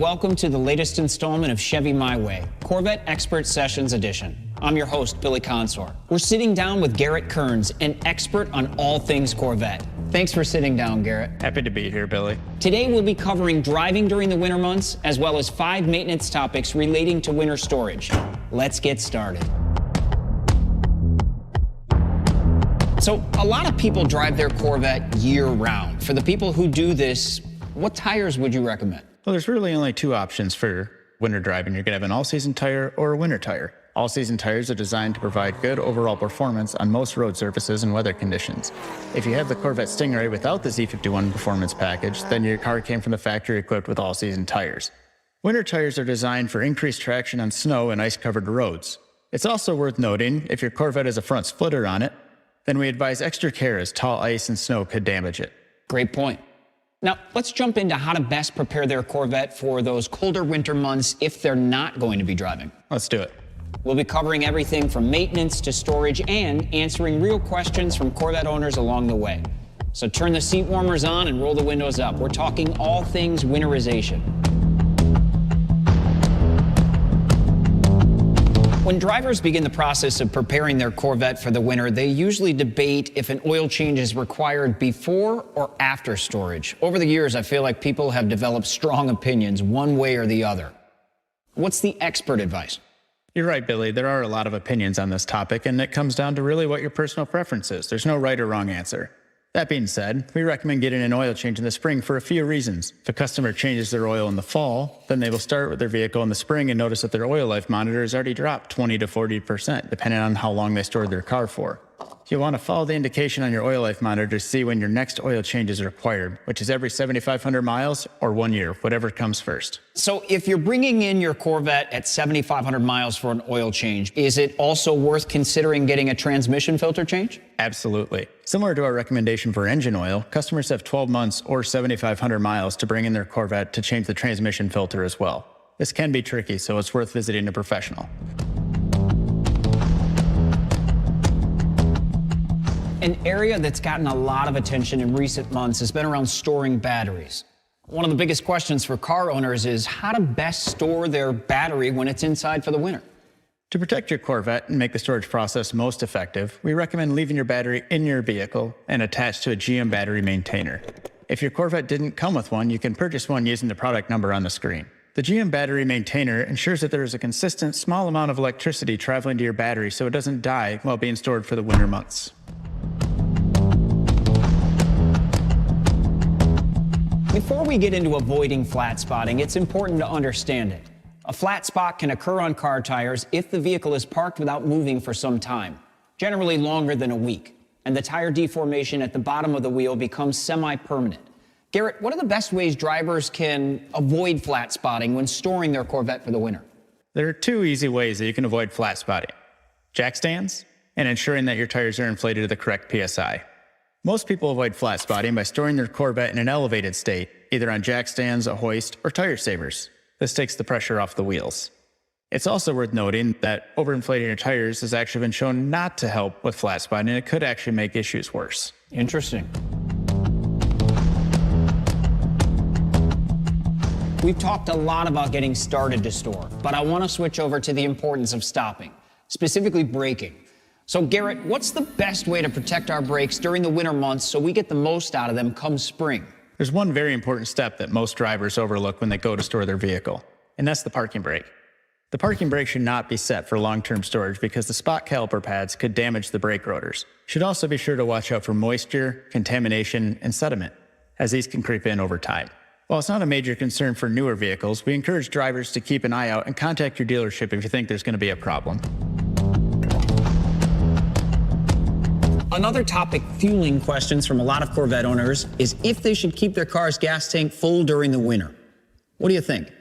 welcome to the latest installment of Chevy MyWay, Corvette Expert Sessions Edition. I'm your host, Billy Consor. We're sitting down with Garrett Kearns, an expert on all things Corvette. Thanks for sitting down, Garrett. Happy to be here, Billy. Today we'll be covering driving during the winter months, as well as 5 maintenance topics relating to winter storage. Let's get started. So, a lot of people drive their Corvette year-round. For the people who do this, what tires would you recommend? Well, there's really only 2 options for winter driving. You're going to have an all-season tire or a winter tire. All-season tires are designed to provide good overall performance on most road surfaces and weather conditions. If you have the Corvette Stingray without the Z51 Performance Package, then your car came from the factory equipped with all-season tires. Winter tires are designed for increased traction on snow and ice-covered roads. It's also worth noting, if your Corvette has a front splitter on it, then we advise extra care as tall ice and snow could damage it. Great point. Now, let's jump into how to best prepare their Corvette for those colder winter months if they're not going to be driving. Let's do it. We'll be covering everything from maintenance to storage and answering real questions from Corvette owners along the way. So turn the seat warmers on and roll the windows up. We're talking all things winterization. When drivers begin the process of preparing their Corvette for the winter, they usually debate if an oil change is required before or after storage. Over the years, I feel like people have developed strong opinions one way or the other. What's the expert advice? You're right, Billy. There are a lot of opinions on this topic, and it comes down to really what your personal preference is. There's no right or wrong answer. That being said, we recommend getting an oil change in the spring for a few reasons. If a customer changes their oil in the fall, then they will start with their vehicle in the spring and notice that their oil life monitor has already dropped 20 to 40%, depending on how long they stored their car for. You'll want to follow the indication on your oil life monitor to see when your next oil change is required, which is every 7,500 miles or 1 year, whatever comes first. So if you're bringing in your Corvette at 7,500 miles for an oil change, is it also worth considering getting a transmission filter change? Absolutely. Similar to our recommendation for engine oil, customers have 12 months or 7,500 miles to bring in their Corvette to change the transmission filter as well. This can be tricky, so it's worth visiting a professional. An area that's gotten a lot of attention in recent months has been around storing batteries. One of the biggest questions for car owners is how to best store their battery when it's inside for the winter. To protect your Corvette and make the storage process most effective, we recommend leaving your battery in your vehicle and attached to a GM battery maintainer. If your Corvette didn't come with one, you can purchase one using the product number on the screen. The GM battery maintainer ensures that there is a consistent small amount of electricity traveling to your battery so it doesn't die while being stored for the winter months. Before we get into avoiding flat spotting, it's important to understand it. A flat spot can occur on car tires if the vehicle is parked without moving for some time, generally longer than a week, and the tire deformation at the bottom of the wheel becomes semi-permanent. Garrett, what are the best ways drivers can avoid flat spotting when storing their Corvette for the winter? There are 2 easy ways that you can avoid flat spotting: jack stands and ensuring that your tires are inflated to the correct PSI. Most people avoid flat spotting by storing their Corvette in an elevated state, either on jack stands, a hoist, or tire savers. This takes the pressure off the wheels. It's also worth noting that overinflating your tires has actually been shown not to help with flat spotting, and it could actually make issues worse. Interesting. We've talked a lot about getting started to store, but I want to switch over to the importance of stopping, specifically braking. So Garrett, what's the best way to protect our brakes during the winter months so we get the most out of them come spring? There's one very important step that most drivers overlook when they go to store their vehicle, and that's the parking brake. The parking brake should not be set for long-term storage because the spot caliper pads could damage the brake rotors. You should also be sure to watch out for moisture, contamination, and sediment, as these can creep in over time. While it's not a major concern for newer vehicles, we encourage drivers to keep an eye out and contact your dealership if you think there's going to be a problem. Another topic fueling questions from a lot of Corvette owners is if they should keep their car's gas tank full during the winter. What do you think?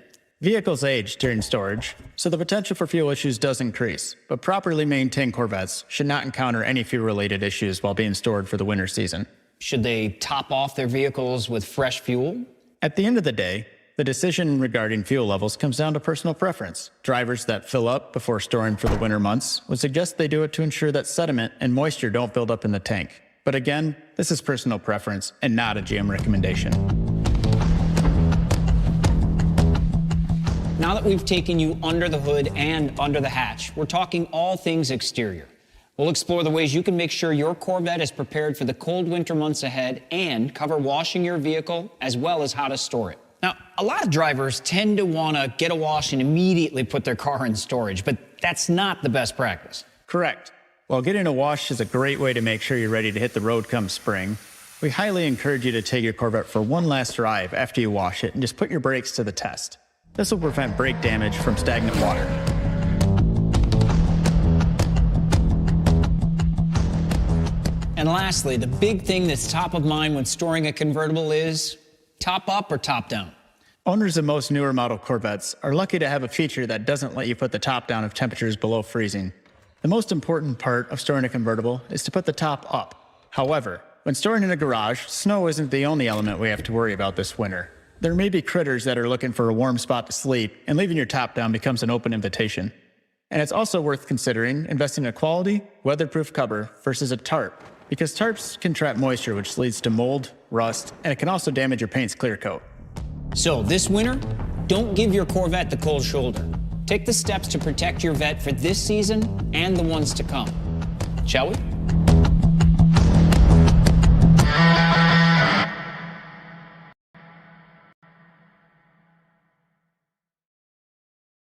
Vehicles age during storage, so the potential for fuel issues does increase, but properly maintained Corvettes should not encounter any fuel-related issues while being stored for the winter season. Should they top off their vehicles with fresh fuel? At the end of the day, the decision regarding fuel levels comes down to personal preference. Drivers that fill up before storing for the winter months would suggest they do it to ensure that sediment and moisture don't build up in the tank. But again, this is personal preference and not a GM recommendation. Now that we've taken you under the hood and under the hatch, we're talking all things exterior. We'll explore the ways you can make sure your Corvette is prepared for the cold winter months ahead and cover washing your vehicle as well as how to store it. Now, a lot of drivers tend to want to get a wash and immediately put their car in storage, but that's not the best practice. Correct. While getting a wash is a great way to make sure you're ready to hit the road come spring, we highly encourage you to take your Corvette for one last drive after you wash it and just put your brakes to the test. This will prevent brake damage from stagnant water. And lastly, the big thing that's top of mind when storing a convertible is top up or top down. Owners of most newer model Corvettes are lucky to have a feature that doesn't let you put the top down if temperatures below freezing. The most important part of storing a convertible is to put the top up. However, when storing in a garage, snow isn't the only element we have to worry about this winter. There may be critters that are looking for a warm spot to sleep, and leaving your top down becomes an open invitation. And it's also worth considering investing in a quality, weatherproof cover versus a tarp, because tarps can trap moisture, which leads to mold, rust, and it can also damage your paint's clear coat. So this winter, don't give your Corvette the cold shoulder. Take the steps to protect your Vette for this season and the ones to come. Shall we?